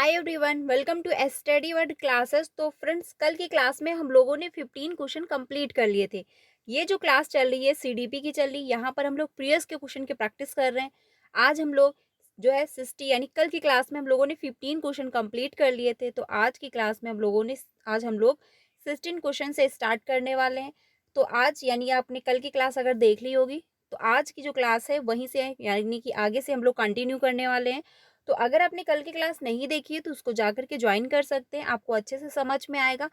Hi everyone, welcome to study word classes. तो friends, कल की क्लास में हम लोगों ने 15 क्वेश्चन कंप्लीट कर लिए थे। ये जो क्लास चल रही है सीडीपी की चल रही है, यहाँ पर हम लोग प्रीवियस के क्वेश्चन की प्रैक्टिस कर रहे हैं। आज हम लोग जो है 60 यानी कल की क्लास में हम लोगों ने 15 क्वेश्चन कंप्लीट कर लिए थे। तो आज की क्लास में आज हम लोग 16 क्वेश्चन से स्टार्ट करने वाले हैं। तो आज यानी आपने कल की क्लास अगर देख ली होगी, तो आज की जो क्लास है वहीं से यानी कि आगे से हम लोग कंटिन्यू करने वाले हैं। तो अगर आपने कल की क्लास नहीं देखी है तो उसको जाकर के ज्वाइन कर सकते हैं, आपको अच्छे से समझ में आएगा।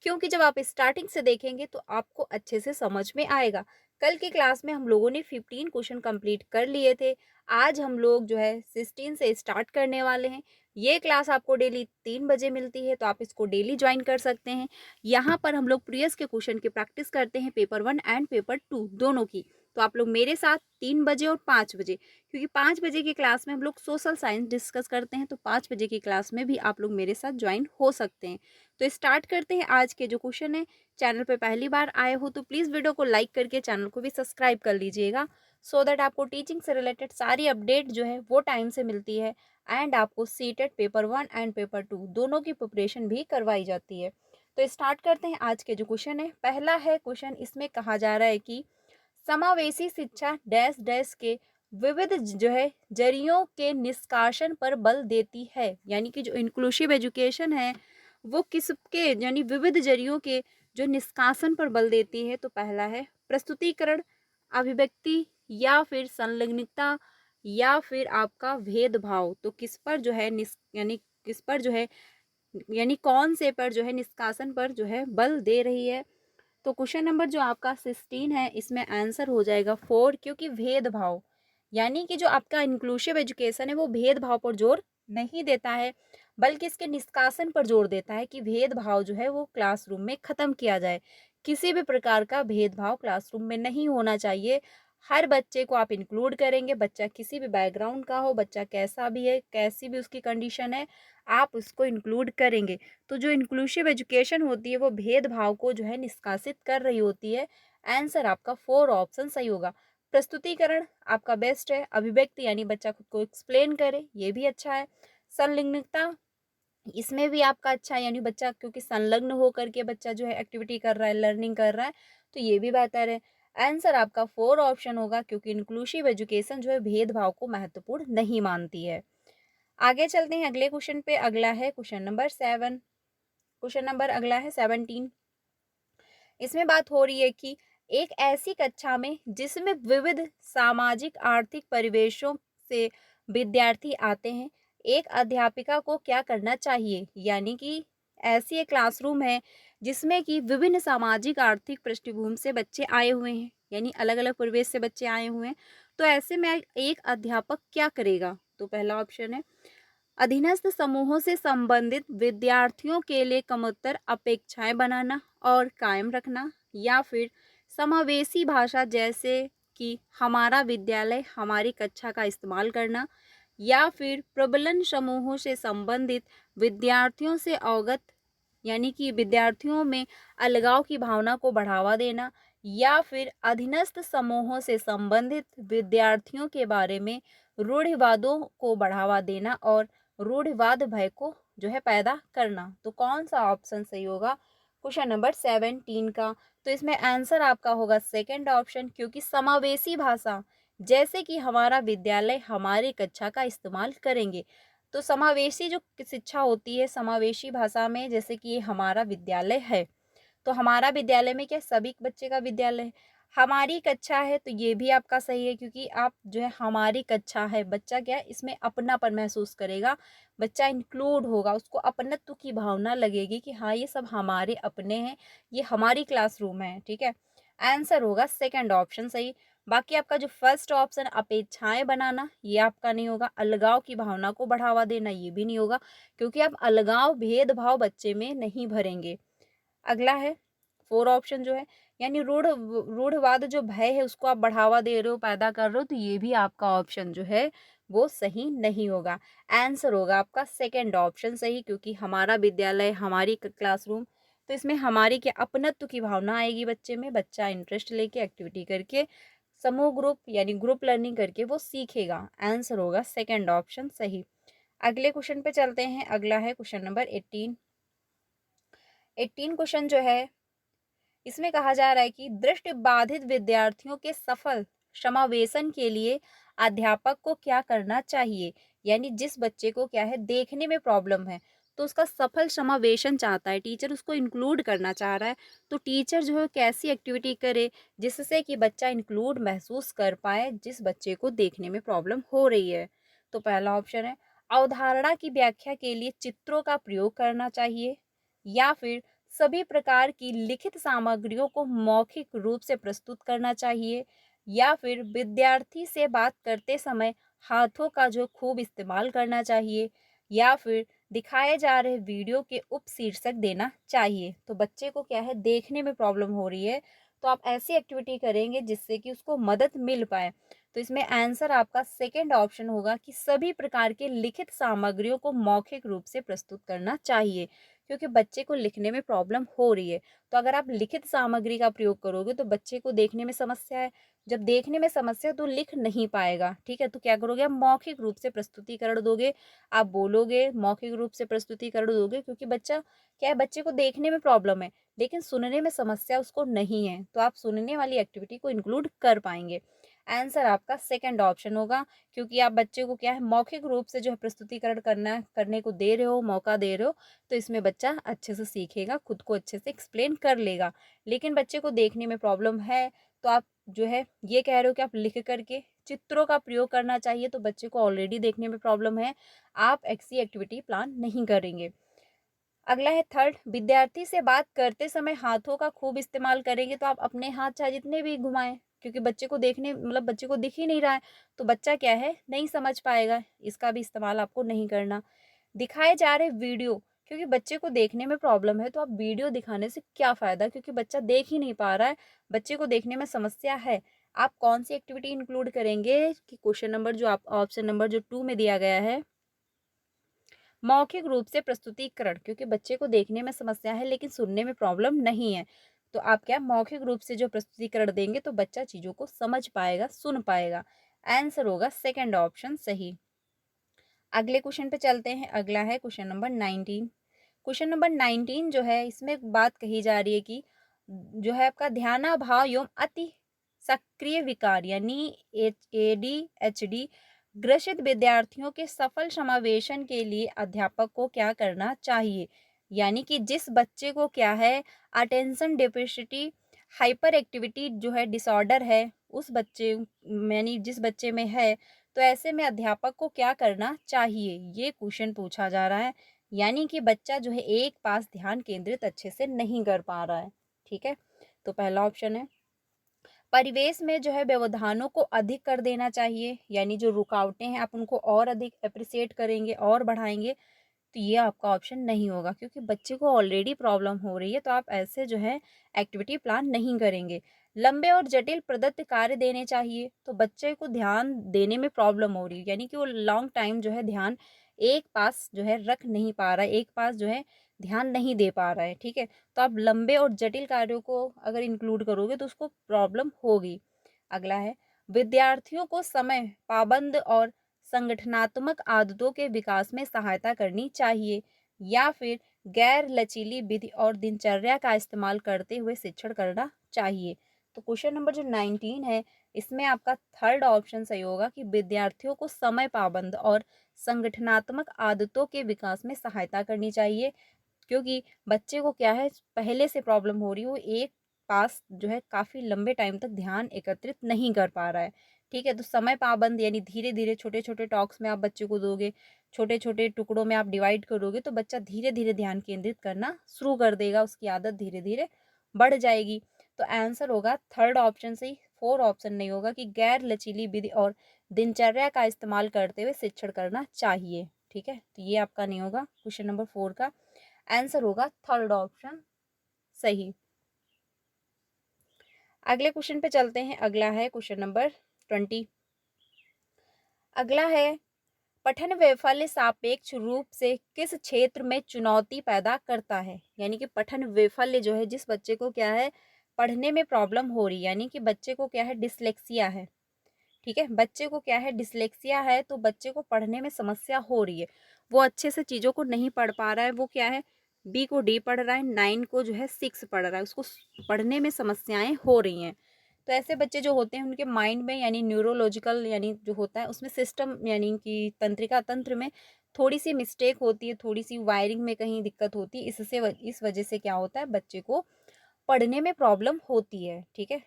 क्योंकि जब आप स्टार्टिंग से देखेंगे तो आपको अच्छे से समझ में आएगा। कल की क्लास में हम लोगों ने 15 क्वेश्चन कंप्लीट कर लिए थे। आज हम लोग जो है 16 से स्टार्ट करने वाले हैं। ये क्लास आपको डेली 3 बजे मिलती है, तो आप इसको डेली ज्वाइन कर सकते हैं। यहाँ पर हम लोग प्रीवियस के क्वेश्चन की प्रैक्टिस करते हैं, पेपर 1 एंड पेपर 2 दोनों की। तो आप लोग मेरे साथ 3 बजे और 5 बजे, क्योंकि 5 बजे की क्लास में हम लोग सोशल साइंस डिस्कस करते हैं, तो 5 बजे की क्लास में भी आप लोग मेरे साथ ज्वाइन हो सकते हैं। तो स्टार्ट करते हैं आज के जो क्वेश्चन है। चैनल पे पहली बार आए हो तो प्लीज़ वीडियो को लाइक करके चैनल को भी सब्सक्राइब कर लीजिएगा, सो दैट आपको टीचिंग से रिलेटेड सारी अपडेट जो है वो टाइम से मिलती है। एंड आपको सीटेट पेपर 1 एंड पेपर 2 दोनों की प्रिपरेशन भी करवाई जाती है। तो स्टार्ट करते हैं आज के जो क्वेश्चन है। पहला है क्वेश्चन, इसमें कहा जा रहा है कि समावेशी शिक्षा डैश डैश के विविध जो है जरियों के निष्कासन पर बल देती है। यानी कि जो इंक्लूसिव एजुकेशन है वो किसके यानी विविध जरियों के जो निष्कासन पर बल देती है। तो पहला है प्रस्तुतिकरण, अभिव्यक्ति, या फिर संलग्नता, या फिर आपका भेदभाव। तो किस पर जो है यानी किस पर जो है यानी कौन से पर जो है निष्कासन पर जो है बल दे रही है। तो क्वेश्चन नंबर जो आपका 16 है, इसमें आंसर हो जाएगा 4, क्योंकि भेदभाव यानी कि जो आपका इंक्लूसिव एजुकेशन है वो भेदभाव पर जोर नहीं देता है, बल्कि इसके निष्कासन पर जोर देता है कि भेदभाव जो है वो क्लासरूम में ख़त्म किया जाए। किसी भी प्रकार का भेदभाव क्लासरूम में नहीं होना चाहिए। हर बच्चे को आप इंक्लूड करेंगे, बच्चा किसी भी बैकग्राउंड का हो, बच्चा कैसा भी है, कैसी भी उसकी कंडीशन है, आप उसको इंक्लूड करेंगे। तो जो इंक्लूसिव एजुकेशन होती है वो भेदभाव को जो है निष्कासित कर रही होती है। आंसर आपका 4 ऑप्शन सही होगा। प्रस्तुतिकरण आपका बेस्ट है। अभिव्यक्ति यानी बच्चा खुद को एक्सप्लेन करे, ये भी अच्छा है। संलिग्नता, इसमें भी आपका अच्छा है, यानी बच्चा क्योंकि संलग्न होकर के बच्चा जो है एक्टिविटी कर रहा है, लर्निंग कर रहा है, तो ये भी बेहतर है। आंसर आपका 4 ऑप्शन होगा, क्योंकि इंक्लूसिव एजुकेशन जो है भेदभाव को महत्वपूर्ण नहीं मानती है। आगे चलते हैं अगले क्वेश्चन पे। अगला है क्वेश्चन नंबर 7। क्वेश्चन नंबर अगला है 17। इसमें बात हो रही है कि एक ऐसी कक्षा में जिसमें विविध सामाजिक आर्थिक परिवेशों से विद्यार्थी आते हैं, एक अध्यापिका को क्या करना चाहिए। यानी कि ऐसी एक क्लासरूम है जिसमें कि विभिन्न सामाजिक आर्थिक पृष्ठभूमि से बच्चे आए हुए हैं, यानी अलग अलग परिवेश से बच्चे आए हुए हैं। तो ऐसे में एक अध्यापक क्या करेगा। तो पहला ऑप्शन है अधीनस्थ समूहों से संबंधित विद्यार्थियों के लिए कमोत्तर अपेक्षाएं बनाना और कायम रखना, या फिर समावेशी भाषा जैसे कि हमारा विद्यालय हमारी कक्षा का इस्तेमाल करना, या फिर प्रबलन समूहों से संबंधित विद्यार्थियों से अवगत यानी कि विद्यार्थियों में अलगाव की भावना को बढ़ावा देना, या फिर अधीनस्थ समूहों से संबंधित विद्यार्थियों के बारे में रूढ़िवादों को बढ़ावा देना और रूढ़िवाद भय को जो है पैदा करना। तो कौन सा ऑप्शन सही होगा क्वेश्चन नंबर 17 का। तो इसमें आंसर आपका होगा सेकंड ऑप्शन, क्योंकि समावेशी भाषा जैसे कि हमारा विद्यालय हमारी कक्षा का इस्तेमाल करेंगे। तो समावेशी जो शिक्षा होती है, समावेशी भाषा में जैसे कि ये हमारा विद्यालय है, तो हमारा विद्यालय में क्या सभी बच्चे का विद्यालय है, हमारी कक्षा है, तो ये भी आपका सही है, क्योंकि आप जो है हमारी कक्षा है, बच्चा क्या है इसमें अपनापन महसूस करेगा, बच्चा इंक्लूड होगा, उसको अपनत्व की भावना लगेगी कि हाँ ये सब हमारे अपने हैं, ये हमारी क्लासरूम है। ठीक है, आंसर होगा सेकंड ऑप्शन सही। बाकी आपका जो फर्स्ट ऑप्शन अपेक्षाएं बनाना, ये आपका नहीं होगा। अलगाव की भावना को बढ़ावा देना, ये भी नहीं होगा, क्योंकि आप अलगाव भेदभाव बच्चे में नहीं भरेंगे। अगला है 4 ऑप्शन जो है, यानी रूढ़वाद जो भय है उसको आप बढ़ावा दे रहे हो, पैदा कर रहे हो, तो ये भी आपका ऑप्शन जो है वो सही नहीं होगा। आंसर होगा आपका सेकंड ऑप्शन सही, क्योंकि हमारा विद्यालय हमारी क्लासरूम, तो इसमें हमारी क्या अपनत्व की भावना आएगी बच्चे में, बच्चा इंटरेस्ट लेके एक्टिविटी करके समूह ग्रुप यानी ग्रुप लर्निंग करके वो सीखेगा। आंसर होगा सेकंड ऑप्शन सही। अगले क्वेश्चन पे चलते हैं। अगला है क्वेश्चन नंबर 18। 18 क्वेश्चन जो है इसमें कहा जा रहा है कि दृष्टि बाधित विद्यार्थियों के सफल समावेशन के लिए अध्यापक को क्या करना चाहिए। यानी जिस बच्चे को क्या है देखने में प्रॉब्लम है, तो उसका सफल समावेशन चाहता है, टीचर उसको इंक्लूड करना चाह रहा है, तो टीचर जो है कैसी एक्टिविटी करे जिससे कि बच्चा इंक्लूड महसूस कर पाए जिस बच्चे को देखने में प्रॉब्लम हो रही है। तो पहला ऑप्शन है अवधारणा की व्याख्या के लिए चित्रों का प्रयोग करना चाहिए, या फिर सभी प्रकार की लिखित सामग्रियों को मौखिक रूप से प्रस्तुत करना चाहिए, या फिर विद्यार्थी से बात करते समय हाथों का जो खूब इस्तेमाल करना चाहिए, या फिर दिखाए जा रहे वीडियो के उपशीर्षक देना चाहिए। तो बच्चे को क्या है देखने में प्रॉब्लम हो रही है, तो आप ऐसी एक्टिविटी करेंगे जिससे कि उसको मदद मिल पाए। तो इसमें आंसर आपका सेकंड ऑप्शन होगा कि सभी प्रकार के लिखित सामग्रियों को मौखिक रूप से प्रस्तुत करना चाहिए, क्योंकि बच्चे को लिखने में प्रॉब्लम हो रही है। तो अगर आप लिखित सामग्री का प्रयोग करोगे तो बच्चे को देखने में समस्या है, जब देखने में समस्या तो लिख नहीं पाएगा, ठीक है। तो क्या करोगे आप मौखिक रूप से प्रस्तुतिकरण दोगे, आप बोलोगे मौखिक रूप से प्रस्तुतिकरण दोगे, क्योंकि बच्चा क्या है बच्चे को देखने में प्रॉब्लम है लेकिन सुनने में समस्या उसको नहीं है, तो आप सुनने वाली एक्टिविटी को इंक्लूड कर पाएंगे। आंसर आपका सेकंड ऑप्शन होगा, क्योंकि आप बच्चे को क्या है मौखिक रूप से जो है प्रस्तुतिकरण करने को दे रहे हो, मौका दे रहे हो, तो इसमें बच्चा अच्छे से सीखेगा, खुद को अच्छे से एक्सप्लेन कर लेगा। लेकिन बच्चे को देखने में प्रॉब्लम है, तो आप जो है ये कह रहे हो कि आप लिख करके चित्रों का प्रयोग करना चाहिए, तो बच्चे को ऑलरेडी देखने में प्रॉब्लम है, आप ऐसी एक्टिविटी प्लान नहीं करेंगे। अगला है थर्ड, विद्यार्थी से बात करते समय हाथों का खूब इस्तेमाल करेंगे, तो आप अपने हाथ चाहे जितने भी घुमाएं, क्योंकि बच्चे को देखने मतलब बच्चे को दिख ही नहीं रहा है, तो बच्चा क्या है नहीं समझ पाएगा, इसका भी इस्तेमाल आपको नहीं करना। दिखाए जा रहे वीडियो, क्योंकि बच्चे को देखने में प्रॉब्लम है, तो आप वीडियो दिखाने से क्या फ़ायदा, क्योंकि बच्चा देख ही नहीं पा रहा है, बच्चे को देखने में समस्या है। आप कौन सी एक्टिविटी इंक्लूड करेंगे कि क्वेश्चन नंबर जो आप ऑप्शन नंबर जो 2 में दिया गया है, मौखिक रूप से प्रस्तुतिकरण, क्योंकि बच्चे को देखने में समस्या है लेकिन सुनने में प्रॉब्लम नहीं है, तो आप क्या मौखिक रूप से जो प्रस्तुतिकरण देंगे तो बच्चा चीज़ों को समझ पाएगा, सुन पाएगा। आंसर होगा सेकंड ऑप्शन सही। अगले क्वेश्चन पे चलते हैं। अगला है क्वेश्चन नंबर 19। क्वेश्चन नंबर 19 जो है इसमें एक बात कही जा रही है कि जो है आपका ध्यानाभाव एवं अति सक्रिय विकार यानी ADHD ग्रसित विद्यार्थियों के सफल समावेशन के लिए अध्यापक को क्या करना चाहिए। यानी कि जिस बच्चे को क्या है अटेंशन डेफिसिटी हाइपर एक्टिविटी जो है डिसऑर्डर है, उस बच्चे यानी जिस बच्चे में है, तो ऐसे में अध्यापक को क्या करना चाहिए, ये क्वेश्चन पूछा जा रहा है। यानी कि बच्चा जो है एक पास ध्यान केंद्रित अच्छे से नहीं कर पा रहा है, ठीक है। तो पहला ऑप्शन है परिवेश में जो है व्यवधानों को अधिक कर देना चाहिए, यानी जो रुकावटें हैं आप उनको और अधिक अप्रिसिएट करेंगे और बढ़ाएंगे, तो ये आपका ऑप्शन नहीं होगा, क्योंकि बच्चे को ऑलरेडी प्रॉब्लम हो रही है, तो आप ऐसे जो है एक्टिविटी प्लान नहीं करेंगे। लंबे और जटिल प्रदत्त कार्य देने चाहिए, तो बच्चे को ध्यान देने में प्रॉब्लम हो रही है, यानी कि वो लॉन्ग टाइम जो है ध्यान एक पास जो है रख नहीं पा रहा है, एक पास जो है ध्यान नहीं दे पा रहा है, ठीक है। तो आप लंबे और जटिल कार्यों को अगर इंक्लूड करोगे तो उसको प्रॉब्लम होगी। अगला है विद्यार्थियों को समय पाबंद और संगठनात्मक आदतों के विकास में सहायता करनी चाहिए, या फिर गैर लचीली विधि और दिनचर्या का इस्तेमाल करते हुए शिक्षण करना चाहिए। तो क्वेश्चन नंबर जो 19 है इसमें आपका थर्ड ऑप्शन सही होगा कि विद्यार्थियों को समय पाबंद और संगठनात्मक आदतों के विकास में सहायता करनी चाहिए, क्योंकि बच्चे को क्या है पहले से प्रॉब्लम हो रही है, वो एक पास जो है काफ़ी लंबे टाइम तक ध्यान एकत्रित नहीं कर पा रहा है, ठीक है। तो समय पाबंद यानी धीरे धीरे छोटे छोटे टॉक्स में आप बच्चे को दोगे, छोटे छोटे टुकड़ों में आप डिवाइड करोगे, तो बच्चा धीरे धीरे ध्यान केंद्रित करना शुरू कर देगा, उसकी आदत धीरे धीरे बढ़ जाएगी। तो आंसर होगा थर्ड ऑप्शन से ही, फोर ऑप्शन नहीं होगा कि गैर लचीली विधि और दिनचर्या का इस्तेमाल करते हुए शिक्षण करना चाहिए, ठीक है। तो ये आपका नहीं होगा, क्वेश्चन नंबर 4 का आंसर होगा थर्ड ऑप्शन सही। अगले क्वेश्चन पे चलते हैं। अगला है क्वेश्चन नंबर 20। अगला है पठन वैफल्य सापेक्ष रूप से किस क्षेत्र में चुनौती पैदा करता है। यानी कि पठन वैफल्य जो है जिस बच्चे को क्या है पढ़ने में प्रॉब्लम हो रही है, यानी कि बच्चे को क्या है डिसलेक्सिया है, ठीक है। बच्चे को क्या है, डिसलेक्सिया है, तो बच्चे को पढ़ने में समस्या हो रही है, वो अच्छे से चीज़ों को नहीं पढ़ पा रहा है। वो क्या है, बी को डी पढ़ रहा है, 9 को जो है 6 पढ़ रहा है, उसको पढ़ने में समस्याएं हो रही हैं। तो ऐसे बच्चे जो होते हैं उनके माइंड में यानी न्यूरोलॉजिकल यानी जो होता है उसमें सिस्टम यानी कि तंत्रिका तंत्र में थोड़ी सी मिस्टेक होती है, थोड़ी सी वायरिंग में कहीं दिक्कत होती है, इस वजह से क्या होता है, बच्चे को पढ़ने में प्रॉब्लम होती है। ठीक है।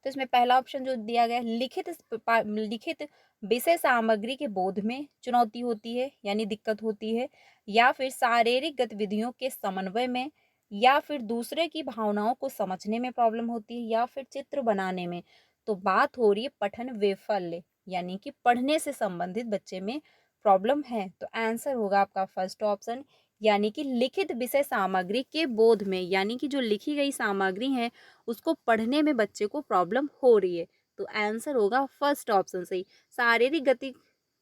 तो इसमें पहला ऑप्शन जो दिया गया है, लिखित विषय सामग्री के बोध में चुनौती होती है यानी दिक्कत होती है, या फिर शारीरिक गतिविधियों के समन्वय में, या फिर दूसरे की भावनाओं को समझने में प्रॉब्लम होती है, या फिर चित्र बनाने में। तो बात हो रही है पठन वैफल्य यानी कि पढ़ने से संबंधित बच्चे में प्रॉब्लम है। तो आंसर होगा आपका फर्स्ट ऑप्शन, यानी कि लिखित विषय सामग्री के बोध में, यानी कि जो लिखी गई सामग्री है उसको पढ़ने में बच्चे को प्रॉब्लम हो रही है। तो आंसर होगा फर्स्ट ऑप्शन सही। शारीरिक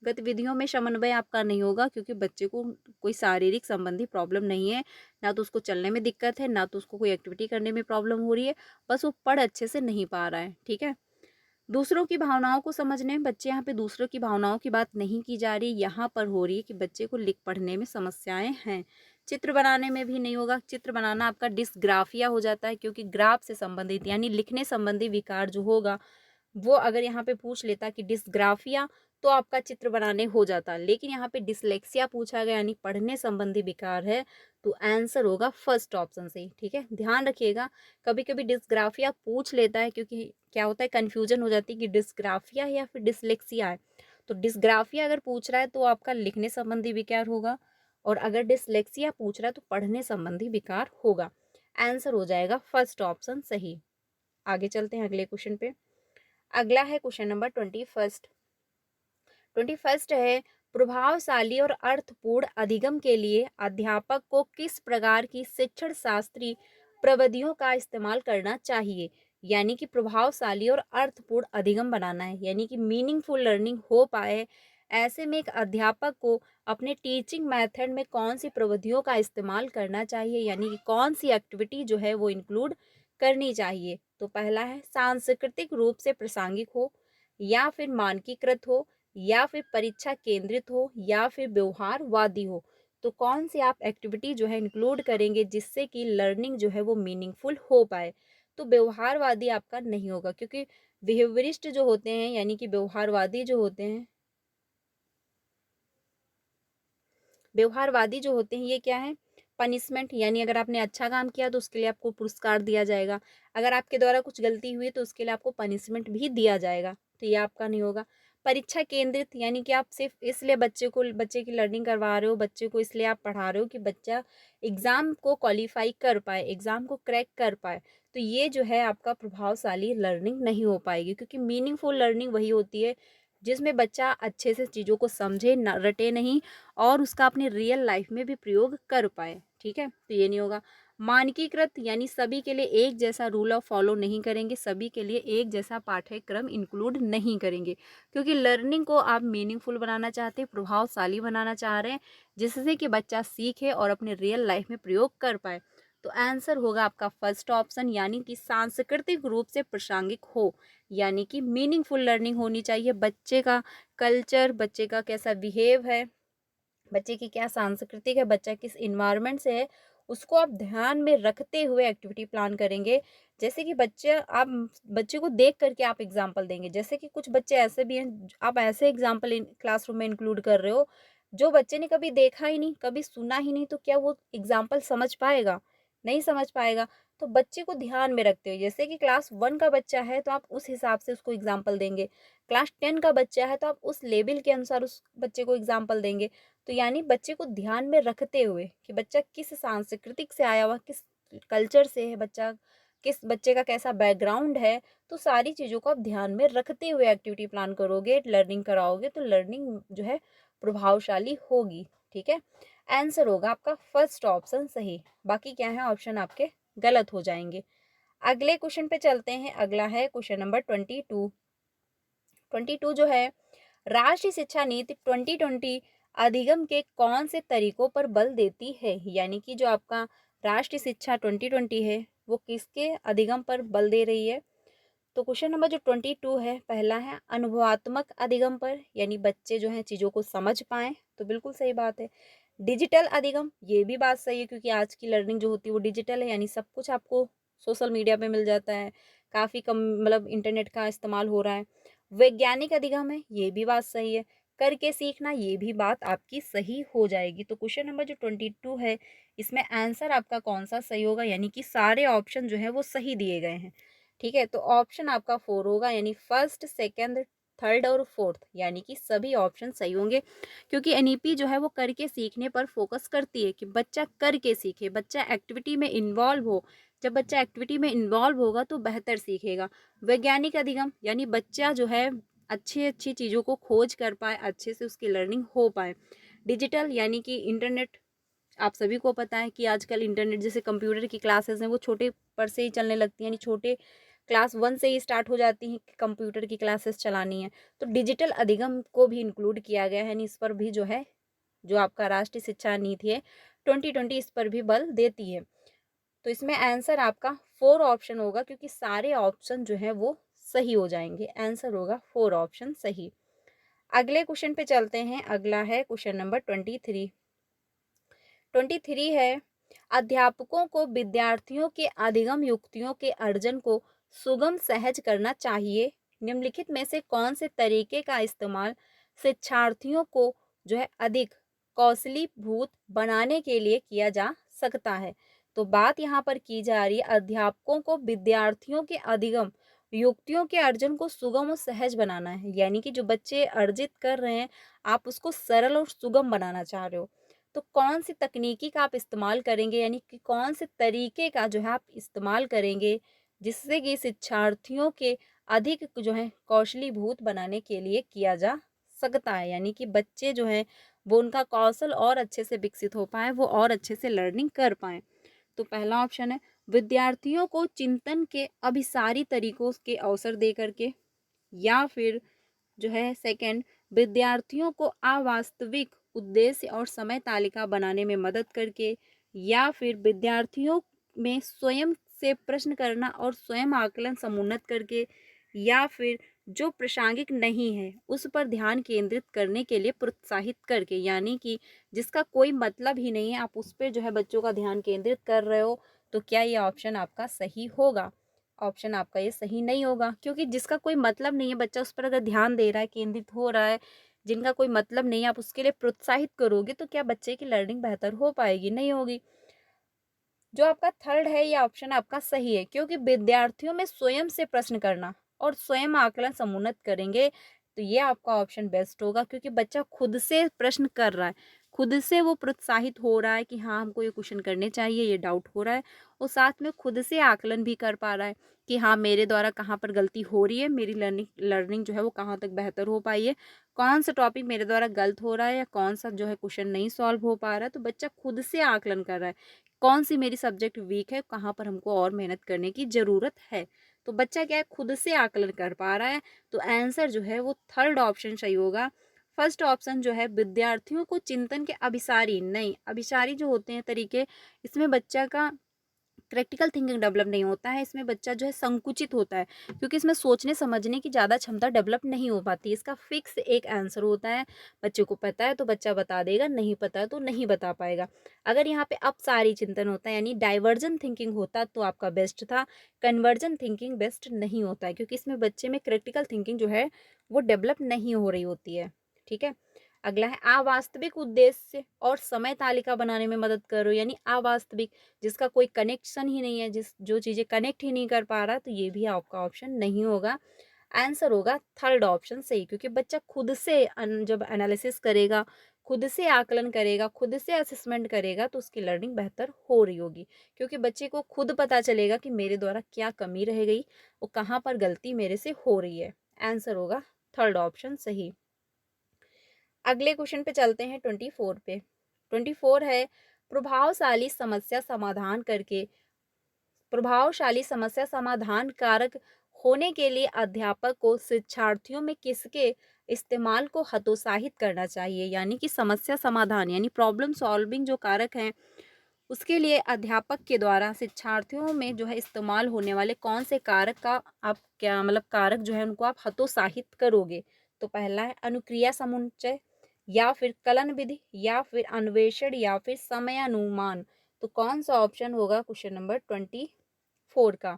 गतिविधियों में समन्वय आपका नहीं होगा, क्योंकि बच्चे को कोई शारीरिक संबंधी प्रॉब्लम नहीं है, ना तो उसको चलने में दिक्कत है, ना तो उसको कोई एक्टिविटी करने में प्रॉब्लम हो रही है, बस वो पढ़ अच्छे से नहीं पा रहा है। ठीक है। दूसरों की भावनाओं को समझने, बच्चे यहाँ पे दूसरों की भावनाओं की बात नहीं की जा रही, यहाँ पर हो रही है कि बच्चे को लिख पढ़ने में समस्याएं हैं। चित्र बनाने में भी नहीं होगा, चित्र बनाना आपका डिस्ग्राफिया हो जाता है, क्योंकि ग्राफ से संबंधित यानी लिखने संबंधी विकार जो होगा वो अगर यहाँ पे पूछ लेता कि डिस्ग्राफिया, तो आपका चित्र बनाने हो जाता, लेकिन यहाँ पे डिसलेक्सिया पूछा गया यानी पढ़ने संबंधी विकार है, तो आंसर होगा फर्स्ट ऑप्शन सही। ठीक है। ध्यान रखिएगा, कभी कभी डिस्ग्राफिया पूछ लेता है, क्योंकि क्या होता है, कंफ्यूजन हो जाती है कि डिस्ग्राफिया है या फिर डिसलेक्सिया है। तो डिस्ग्राफिया अगर पूछ रहा है तो आपका लिखने संबंधी विकार होगा, और अगर डिसलेक्सिया पूछ रहा है तो पढ़ने संबंधी विकार होगा। आंसर हो जाएगा फर्स्ट ऑप्शन सही। आगे चलते हैं अगले क्वेश्चन पे। अगला है क्वेश्चन नंबर 21 है, प्रभावशाली और अर्थपूर्ण अधिगम के लिए अध्यापक को किस प्रकार की शिक्षण शास्त्री प्रविधियों का इस्तेमाल करना चाहिए। यानी कि प्रभावशाली और अर्थपूर्ण अधिगम बनाना है, यानी कि मीनिंगफुल लर्निंग हो पाए, ऐसे में एक अध्यापक को अपने टीचिंग मेथड में कौन सी प्रविधियों का इस्तेमाल करना चाहिए, यानी कि कौन सी एक्टिविटी जो है वो इंक्लूड करनी चाहिए। तो पहला है सांस्कृतिक रूप से प्रासंगिक हो, या फिर मानकीकृत हो, या फिर परीक्षा केंद्रित हो, या फिर व्यवहारवादी हो। तो कौन सी आप एक्टिविटी जो है इंक्लूड करेंगे जिससे कि लर्निंग जो है वो मीनिंगफुल हो पाए। तो व्यवहारवादी आपका नहीं होगा, क्योंकि बिहेवियरिस्ट जो होते हैं यानी कि व्यवहारवादी जो होते हैं, व्यवहारवादी जो होते हैं ये क्या है, पनिशमेंट, यानी अगर आपने अच्छा काम किया तो उसके लिए आपको पुरस्कार दिया जाएगा, अगर आपके द्वारा कुछ गलती हुई तो उसके लिए आपको पनिशमेंट भी दिया जाएगा, तो ये आपका नहीं होगा। परीक्षा केंद्रित, यानी कि आप सिर्फ इसलिए बच्चे की लर्निंग करवा रहे हो, बच्चे को इसलिए आप पढ़ा रहे हो कि बच्चा एग्जाम को क्वालिफाई कर पाए, एग्जाम को क्रैक कर पाए, तो ये जो है आपका प्रभावशाली लर्निंग नहीं हो पाएगी, क्योंकि मीनिंगफुल लर्निंग वही होती है जिसमें बच्चा अच्छे से चीज़ों को समझे, रटे नहीं, और उसका अपने रियल लाइफ में भी प्रयोग कर पाए। ठीक है। तो ये नहीं होगा। मानकीकृत, यानी सभी के लिए एक जैसा रूल ऑफ फॉलो नहीं करेंगे, सभी के लिए एक जैसा पाठ्यक्रम इंक्लूड नहीं करेंगे, क्योंकि लर्निंग को आप मीनिंगफुल बनाना चाहते हैं, प्रभावशाली बनाना चाह रहे हैं, जिससे कि बच्चा सीखे और अपने रियल लाइफ में प्रयोग कर पाए। तो आंसर होगा आपका फर्स्ट ऑप्शन, यानी कि सांस्कृतिक रूप से प्रासंगिक हो, यानी कि मीनिंगफुल लर्निंग होनी चाहिए। बच्चे का कल्चर, बच्चे का कैसा बिहेव है, बच्चे की क्या सांस्कृतिक है, बच्चा किस इन्वायरमेंट से है, उसको आप ध्यान में रखते हुए एक्टिविटी प्लान करेंगे। जैसे कि बच्चे को देख करके आप एग्जाम्पल देंगे, जैसे कि कुछ बच्चे ऐसे भी हैं, आप ऐसे एग्जाम्पल क्लासरूम में इंक्लूड कर रहे हो जो बच्चे ने कभी देखा ही नहीं, कभी सुना ही नहीं, तो क्या वो एग्जाम्पल समझ पाएगा, नहीं समझ पाएगा। तो बच्चे को ध्यान में रखते हुए, जैसे कि क्लास 1 का बच्चा है तो आप उस हिसाब से उसको एग्जाम्पल देंगे, क्लास 10 का बच्चा है तो आप उस लेवल के अनुसार उस बच्चे को एग्जाम्पल देंगे। तो यानी बच्चे को ध्यान में रखते हुए कि बच्चा किस सांस्कृतिक से आया हुआ, किस कल्चर से है बच्चा, किस बच्चे का कैसा बैकग्राउंड है, तो सारी चीज़ों को आप ध्यान में रखते हुए एक्टिविटी प्लान करोगे, लर्निंग कराओगे, तो लर्निंग जो है प्रभावशाली होगी। ठीक है। आंसर होगा आपका फर्स्ट ऑप्शन सही, बाकी क्या है ऑप्शन आपके गलत हो जाएंगे। अगले क्वेश्चन पे चलते हैं। अगला है क्वेश्चन नंबर 22 जो है, राष्ट्रीय शिक्षा नीति 2020 अधिगम के कौन से तरीकों पर बल देती है। यानी कि जो आपका राष्ट्रीय शिक्षा 2020 है वो किसके अधिगम पर बल दे रही है। तो क्वेश्चन नंबर जो 22 है, पहला है अनुभवात्मक अधिगम पर, यानी बच्चे जो हैं चीज़ों को समझ पाएँ, तो बिल्कुल सही बात है। डिजिटल अधिगम, ये भी बात सही है क्योंकि आज की लर्निंग जो होती है वो डिजिटल है, यानी सब कुछ आपको सोशल मीडिया पे मिल जाता है, काफ़ी कम मतलब इंटरनेट का इस्तेमाल हो रहा है। वैज्ञानिक अधिगम है, ये भी बात सही है। करके सीखना, ये भी बात आपकी सही हो जाएगी। तो क्वेश्चन नंबर जो 22 है, इसमें आंसर आपका कौन-सा सही होगा, यानी कि सारे ऑप्शन जो हैं वो सही दिए गए हैं। ठीक है, तो ऑप्शन आपका 4 होगा, यानी फर्स्ट, सेकंड, थर्ड और फोर्थ, यानी कि सभी ऑप्शन सही होंगे क्योंकि एनईपी जो है वो करके सीखने पर फोकस करती है कि बच्चा करके सीखे, बच्चा एक्टिविटी में इन्वॉल्व हो। जब बच्चा एक्टिविटी में इन्वॉल्व होगा तो बेहतर सीखेगा। वैज्ञानिक अधिगम, यानी बच्चा जो है अच्छी अच्छी चीज़ों को खोज कर पाए, अच्छे से उसकी लर्निंग हो पाए। डिजिटल, यानी कि इंटरनेट, आप सभी को पता है कि आजकल इंटरनेट जैसे कंप्यूटर की क्लासेस हैं वो छोटे पर से ही चलने लगती हैं, यानी छोटे क्लास 1 से ही स्टार्ट हो जाती हैं कि कंप्यूटर की क्लासेस चलानी है। तो डिजिटल अधिगम को भी इंक्लूड किया गया है, यानी इस पर भी जो है, जो आपका राष्ट्रीय शिक्षा नीति है 2020, इस पर भी बल देती है। तो इसमें आंसर आपका 4 ऑप्शन होगा क्योंकि सारे ऑप्शन जो हैं वो सही हो जाएंगे। आंसर होगा 4 ऑप्शन सही। अगले क्वेश्चन पे चलते हैं। अगला है क्वेश्चन नंबर 23 है, अध्यापकों को विद्यार्थियों के अधिगम युक्तियों के अर्जन को सुगम सहज करना चाहिए। निम्नलिखित में से कौन से तरीके का इस्तेमाल शिक्षार्थियों को जो है अधिक कौशलीभूत बनाने के लिए किया जा सकता है। तो बात यहाँ पर की जा रही है अध्यापकों को विद्यार्थियों के अधिगम युक्तियों के अर्जन को सुगम और सहज बनाना है, यानी कि जो बच्चे अर्जित कर रहे हैं आप उसको सरल और सुगम बनाना चाह रहे हो। तो कौन सी तकनीकी का आप इस्तेमाल करेंगे, यानी कि कौन से तरीके का जो है आप इस्तेमाल करेंगे जिससे कि शिक्षार्थियों के अधिक जो है कौशलीभूत बनाने के लिए किया जा सकता है, यानी कि बच्चे जो हैं वो उनका कौशल और अच्छे से विकसित हो पाए, वो और अच्छे से लर्निंग कर पाएँ। तो पहला ऑप्शन है विद्यार्थियों को चिंतन के अभिसारी तरीकों के अवसर दे करके, या फिर जो है सेकंड, विद्यार्थियों को अवास्तविक उद्देश्य और समय तालिका बनाने में मदद करके, या फिर विद्यार्थियों में स्वयं से प्रश्न करना और स्वयं आकलन समुन्नत करके, या फिर जो प्रासंगिक नहीं है उस पर ध्यान केंद्रित करने के लिए प्रोत्साहित करके, यानी कि जिसका कोई मतलब ही नहीं है आप उस पर जो है बच्चों का ध्यान केंद्रित कर रहे हो। तो क्या ये ऑप्शन आपका सही होगा? ऑप्शन आपका ये सही नहीं होगा क्योंकि जिसका कोई मतलब नहीं है बच्चा उस पर अगर ध्यान दे रहा है, केंद्रित हो रहा है, जिनका कोई मतलब नहीं है आप उसके लिए प्रोत्साहित करोगे तो क्या बच्चे की लर्निंग बेहतर हो पाएगी? नहीं होगी। जो आपका थर्ड है ये ऑप्शन आपका सही है क्योंकि विद्यार्थियों में स्वयं से प्रश्न करना और स्वयं आकलन समुन्नत करेंगे तो ये आपका ऑप्शन बेस्ट होगा क्योंकि बच्चा खुद से प्रश्न कर रहा है, खुद से वो प्रोत्साहित हो रहा है कि हाँ हमको ये क्वेश्चन करने चाहिए, ये डाउट हो रहा है, और साथ में खुद से आकलन भी कर पा रहा है कि हाँ मेरे द्वारा कहाँ पर गलती हो रही है, मेरी लर्निंग लर्निंग जो है वो कहाँ तक बेहतर हो पाई है, कौन सा टॉपिक मेरे द्वारा गलत हो रहा है या कौन सा जो है क्वेश्चन नहीं सॉल्व हो पा रहा है। तो बच्चा खुद से आकलन कर रहा है कौन सी मेरी सब्जेक्ट वीक है, कहाँ पर हमको और मेहनत करने की ज़रूरत है। तो बच्चा क्या है खुद से आकलन कर पा रहा है। तो आंसर जो है वो थर्ड ऑप्शन सही होगा। फर्स्ट ऑप्शन जो है विद्यार्थियों को चिंतन के अभिसारी नहीं, अभिसारी जो होते हैं तरीके, इसमें बच्चा का प्रैक्टिकल थिंकिंग डेवलप नहीं होता है, इसमें बच्चा जो है संकुचित होता है क्योंकि इसमें सोचने समझने की ज़्यादा क्षमता डेवलप नहीं हो पाती। इसका फिक्स एक आंसर होता है, बच्चे को पता है तो बच्चा बता देगा, नहीं पता है तो नहीं बता पाएगा। अगर यहाँ पे अपसारी चिंतन होता है यानी डाइवर्जन थिंकिंग होता तो आपका बेस्ट था, कन्वर्जन थिंकिंग बेस्ट नहीं होता है क्योंकि इसमें बच्चे में क्रिटिकल थिंकिंग जो है वो डेवलप नहीं हो रही होती है। ठीक है, अगला है अवास्तविक उद्देश्य और समय तालिका बनाने में मदद करो, यानी अवास्तविक जिसका कोई कनेक्शन ही नहीं है, जिस जो चीज़ें कनेक्ट ही नहीं कर पा रहा, तो ये भी आपका ऑप्शन नहीं होगा। आंसर होगा थर्ड ऑप्शन सही क्योंकि बच्चा खुद से जब एनालिसिस करेगा, खुद से आकलन करेगा, खुद से असेसमेंट करेगा तो उसकी लर्निंग बेहतर हो रही होगी क्योंकि बच्चे को खुद पता चलेगा कि मेरे द्वारा क्या कमी रह गई और कहाँ पर गलती मेरे से हो रही है। आंसर होगा थर्ड ऑप्शन सही। अगले क्वेश्चन पे चलते हैं 24 पे। 24 है प्रभावशाली समस्या समाधान करके, प्रभावशाली समस्या समाधान कारक होने के लिए अध्यापक को शिक्षार्थियों में किसके इस्तेमाल को हतोत्साहित करना चाहिए, यानी कि समस्या समाधान यानी प्रॉब्लम सॉल्विंग जो कारक हैं उसके लिए अध्यापक के द्वारा शिक्षार्थियों में जो है इस्तेमाल होने वाले कौन से कारक का आप क्या मतलब कारक जो है उनको आप हतोत्साहित करोगे? तो पहला है अनुक्रिया समुच्चय, या फिर कलन विधि, या फिर अन्वेषण, या फिर समयानुमान। तो कौन सा ऑप्शन होगा क्वेश्चन नंबर 24 का?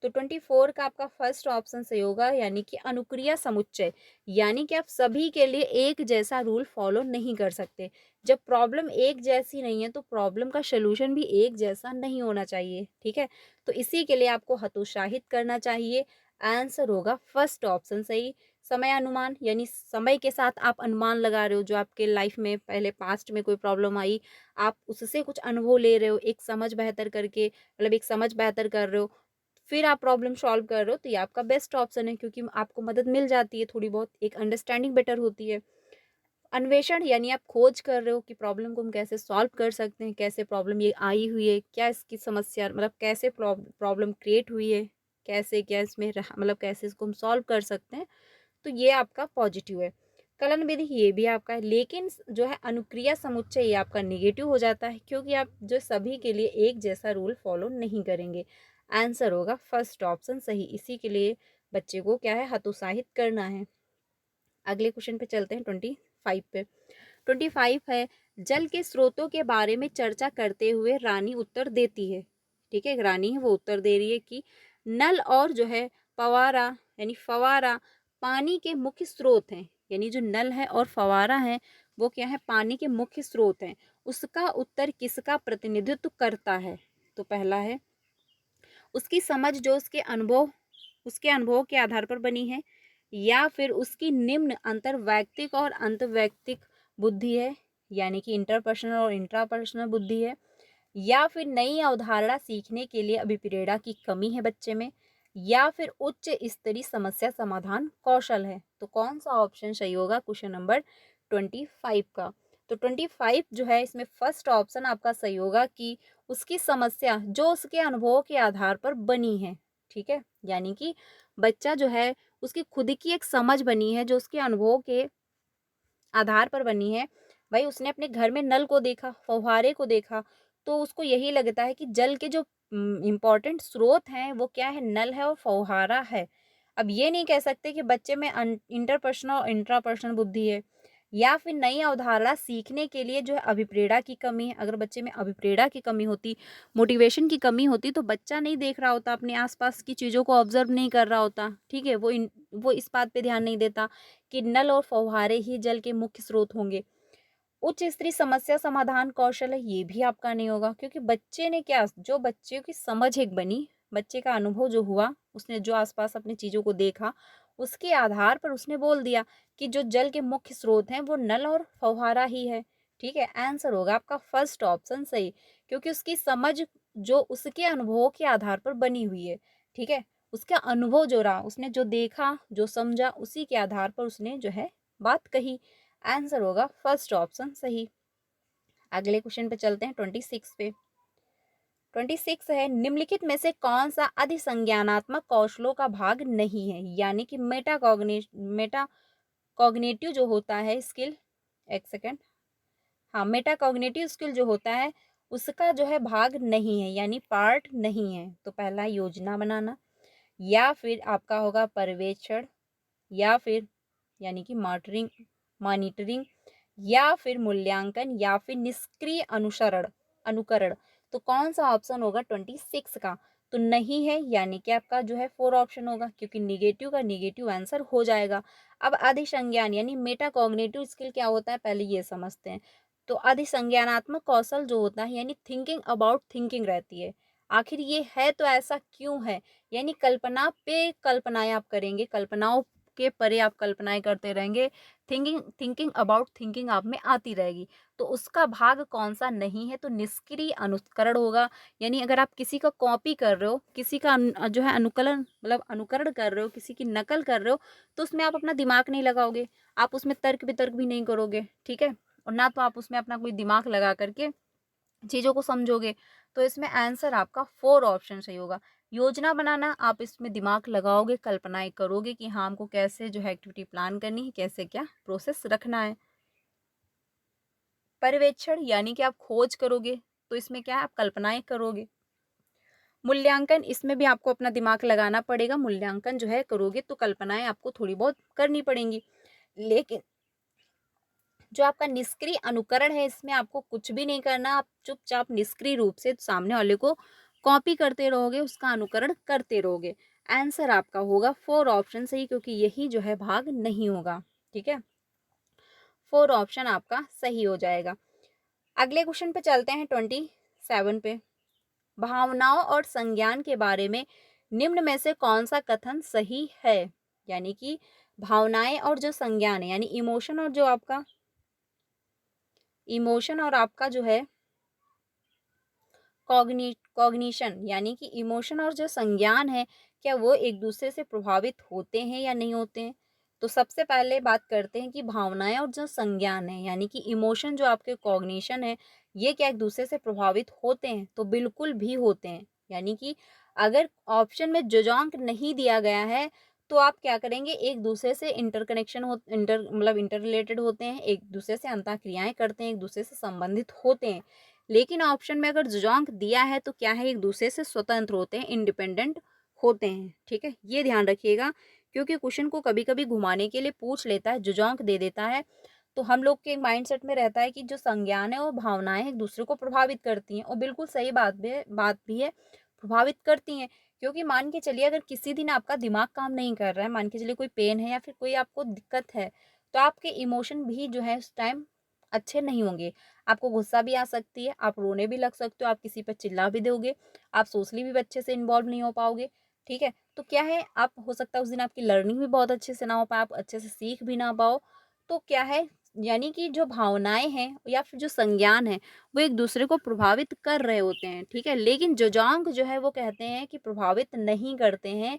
तो 24 का आपका फर्स्ट ऑप्शन सही होगा, यानी कि अनुक्रिया समुच्चय। यानी कि आप सभी के लिए एक जैसा रूल फॉलो नहीं कर सकते। जब प्रॉब्लम एक जैसी नहीं है तो प्रॉब्लम का सॉल्यूशन भी एक जैसा नहीं होना चाहिए, ठीक है? तो इसी के लिए आपको हतोत्साहित करना चाहिए। आंसर होगा फर्स्ट ऑप्शन सही। समय अनुमान, यानी समय के साथ आप अनुमान लगा रहे हो, जो आपके लाइफ में पहले पास्ट में कोई प्रॉब्लम आई, आप उससे कुछ अनुभव ले रहे हो, एक समझ बेहतर करके, मतलब एक समझ बेहतर कर रहे हो, फिर आप प्रॉब्लम सॉल्व कर रहे हो, तो ये आपका बेस्ट ऑप्शन है, क्योंकि आपको मदद मिल जाती है थोड़ी बहुत, एक अंडरस्टैंडिंग बेटर होती है। अन्वेषण, यानी आप खोज कर रहे हो कि प्रॉब्लम को हम कैसे सॉल्व कर सकते हैं, कैसे प्रॉब्लम ये आई हुई है, क्या इसकी समस्या, मतलब कैसे प्रॉब्लम क्रिएट हुई है, कैसे क्या इसमें मतलब कैसे इसको हम सॉल्व कर सकते हैं। तो ये आपका पॉजिटिव है। कलन विधि ये भी आपका है, लेकिन जो है अनुक्रिया समुच्चय ये आपका नेगेटिव हो जाता है, क्योंकि आप जो सभी के लिए एक जैसा रूल फॉलो नहीं करेंगे। आंसर होगा फर्स्ट ऑप्शन सही। इसी के लिए बच्चे को क्या है, हतोत्साहित करना है। अगले क्वेश्चन पे चलते हैं 25 पे। 25 है, जल के स्रोतों के बारे में चर्चा करते हुए रानी उत्तर देती है। ठीक है, रानी है वो उत्तर दे रही है कि नल और जो है फवारा, यानी फवारा पानी के मुख्य स्रोत हैं। यानी जो नल है और फवारा है वो क्या है, पानी के मुख्य स्रोत हैं। उसका उत्तर किसका प्रतिनिधित्व करता है? तो पहला है उसकी समझ जो उसके अनुभव के आधार पर बनी है, या फिर उसकी निम्न अंतर्वैयक्तिक और अंतर्वैयक्तिक बुद्धि है, यानी कि इंटरपर्सनल और इंट्रापर्सनल बुद्धि है, या फिर नई अवधारणा सीखने के लिए अभिप्रेरणा की कमी है बच्चे में, या फिर उच्च स्तरीय समस्या समाधान कौशल है। तो कौन सा ऑप्शन सही होगा क्वेश्चन नंबर 25 का? तो 25 जो है इसमें फर्स्ट ऑप्शन आपका सही होगा कि उसकी समस्या जो उसके अनुभव के आधार पर बनी है। ठीक है, यानी कि बच्चा जो है उसकी खुद की एक समझ बनी है जो उसके अनुभव के आधार पर बनी है। भाई उसने अपने घर में नल को देखा, फव्वारे को देखा, तो उसको यही लगता है कि जल के जो इम्पोर्टेंट स्रोत हैं वो क्या है, नल है और फव्वारा है। अब ये नहीं कह सकते कि बच्चे में इंटरपर्सनल और इंट्रापर्सनल बुद्धि है, या फिर नई अवधारणा सीखने के लिए जो है अभिप्रेरणा की कमी है। अगर बच्चे में अभिप्रेरणा की कमी होती, मोटिवेशन की कमी होती, तो बच्चा नहीं देख रहा होता, अपने आसपास की चीज़ों को ऑब्जर्व नहीं कर रहा होता। ठीक है, वो इस बात पे ध्यान नहीं देता कि नल और फव्वारे ही जल के मुख्य स्रोत होंगे। उच्च स्तरीय समस्या समाधान कौशल है, ये भी आपका नहीं होगा, क्योंकि बच्चे ने क्या, जो बच्चे की समझ एक बनी, बच्चे का अनुभव जो हुआ, उसने जो आसपास अपनी चीज़ों को देखा, उसके आधार पर उसने बोल दिया कि जो जल के मुख्य स्रोत हैं वो नल और फव्वारा ही है। ठीक है, आंसर होगा आपका फर्स्ट ऑप्शन सही, क्योंकि उसकी समझ जो उसके अनुभवों के आधार पर बनी हुई है। ठीक है, उसका अनुभव जो रहा, उसने जो देखा जो समझा, उसी के आधार पर उसने जो है बात कही। आंसर होगा फर्स्ट ऑप्शन सही। अगले क्वेश्चन पे चलते हैं 26 पे। 26 है, निम्नलिखित में से कौन सा अधिसंज्ञानात्मक कौशलों का भाग नहीं है? यानी कि मेटा कॉग्निटिव जो होता है स्किल, एक सेकेंड, हाँ, मेटा कॉग्निटिव स्किल जो होता है उसका जो है भाग नहीं है, यानी पार्ट नहीं है। तो पहला योजना बनाना, या फिर आपका होगा पर्यवेक्षण, या फिर यानी कि मॉनिटरिंग, या फिर मूल्यांकन, या फिर निष्क्रिय अनुकरण। तो कौन सा ऑप्शन होगा 26 का? तो नहीं है, यानी कि आपका जो है 4 ऑप्शन होगा, क्योंकि निगेटिव का निगेटिव आंसर हो जाएगा। अब अधिसंज्ञान यानी मेटा कॉग्निटिव स्किल क्या होता है, पहले ये समझते हैं। तो अधिसंज्ञानात्मक कौशल जो होता है, यानी थिंकिंग अबाउट थिंकिंग रहती है। आखिर ये है तो ऐसा क्यों है, यानी कल्पना पे कल्पनाएं आप करेंगे, कल्पनाओं के परे आप कल्पनाएं करते रहेंगे, थिंकिंग थिंकिंग अबाउट थिंकिंग आप में आती रहेगी। तो उसका भाग कौन सा नहीं है? तो निष्क्रिय अनुकरण होगा। यानी अगर आप किसी का कॉपी कर रहे हो, किसी का जो है अनुकलन मतलब अनुकरण कर रहे हो, किसी की नकल कर रहे हो, तो उसमें आप अपना दिमाग नहीं लगाओगे, आप उसमें तर्क वितर्क भी नहीं करोगे। ठीक है, और ना तो आप उसमें अपना कोई दिमाग लगा करके चीज़ों को समझोगे। तो इसमें आंसर आपका 4 ऑप्शन सही होगा। योजना बनाना, आप इसमें दिमाग लगाओगे, कल्पनाएँ करोगे कि हाँ, हमको कैसे जो है एक्टिविटी प्लान करनी है, कैसे क्या प्रोसेस रखना है। पर्यवेक्षण यानी कि आप खोज करोगे, तो इसमें क्या है, आप कल्पनाएँ करोगे। मूल्यांकन, इसमें भी आपको अपना दिमाग लगाना पड़ेगा, मूल्यांकन जो है करोगे तो कल्पनाएँ आपको थोड़ी बहुत करनी पड़ेंगी। लेकिन जो आपका निष्क्रिय अनुकरण है, इसमें आपको कुछ भी नहीं करना, आप चुपचाप निष्क्रिय रूप से सामने वाले को कॉपी करते रहोगे, उसका अनुकरण करते रहोगे। आंसर आपका होगा 4 ऑप्शन सही, क्योंकि यही जो है भाग नहीं होगा। ठीक है, 4 ऑप्शन आपका सही हो जाएगा। अगले क्वेश्चन पे चलते हैं 27 पे। भावनाओं और संज्ञान के बारे में निम्न में से कौन सा कथन सही है? यानी कि भावनाएं और जो संज्ञान है, यानी इमोशन और आपका जो है कॉग्निशन, यानी कि इमोशन और जो संज्ञान है, क्या वो एक दूसरे से प्रभावित होते हैं या नहीं होते हैं? तो सबसे पहले बात करते हैं कि भावनाएं और जो संज्ञान है, यानी कि इमोशन जो आपके कॉग्निशन है, ये क्या एक दूसरे से प्रभावित होते हैं? तो बिल्कुल भी होते हैं। यानी कि अगर ऑप्शन में जोजांक नहीं दिया गया है, तो आप क्या करेंगे, एक दूसरे से इंटरकनेक्शन हो इंटर मतलब इंटर रिलेटेड होते हैं, एक दूसरे से अंतःक्रियाएं करते हैं, एक दूसरे से संबंधित होते हैं। लेकिन ऑप्शन में अगर जुजांक दिया है तो क्या है, एक दूसरे से स्वतंत्र होते हैं, इंडिपेंडेंट होते हैं। ठीक है, ये ध्यान रखिएगा, क्योंकि क्वेश्चन को कभी कभी घुमाने के लिए पूछ लेता है, जुजांक दे देता है, तो हम लोग के माइंडसेट में रहता है कि जो संज्ञान है वो भावनाएं एक दूसरे को प्रभावित करती हैं, और बिल्कुल सही बात भी है, प्रभावित करती हैं। क्योंकि मान के चलिए, अगर किसी दिन आपका दिमाग काम नहीं कर रहा है, मान के चलिए कोई पेन है या फिर कोई आपको दिक्कत है, तो आपके इमोशन भी जो है उस टाइम अच्छे नहीं होंगे। आपको गुस्सा भी आ सकती है, आप रोने भी लग सकते हो, आप किसी पर चिल्ला भी दोगे, आप सोशली भी अच्छे से इन्वॉल्व नहीं हो पाओगे। ठीक है, तो क्या है, आप हो सकता है उस दिन आपकी लर्निंग भी बहुत अच्छे से ना हो पाए, आप अच्छे से सीख भी ना पाओ। तो क्या है, यानी कि जो भावनाएं हैं या फिर जो संज्ञान है, वो एक दूसरे को प्रभावित कर रहे होते हैं। ठीक है, लेकिन जोजांक जो है वो कहते हैं कि प्रभावित नहीं करते हैं।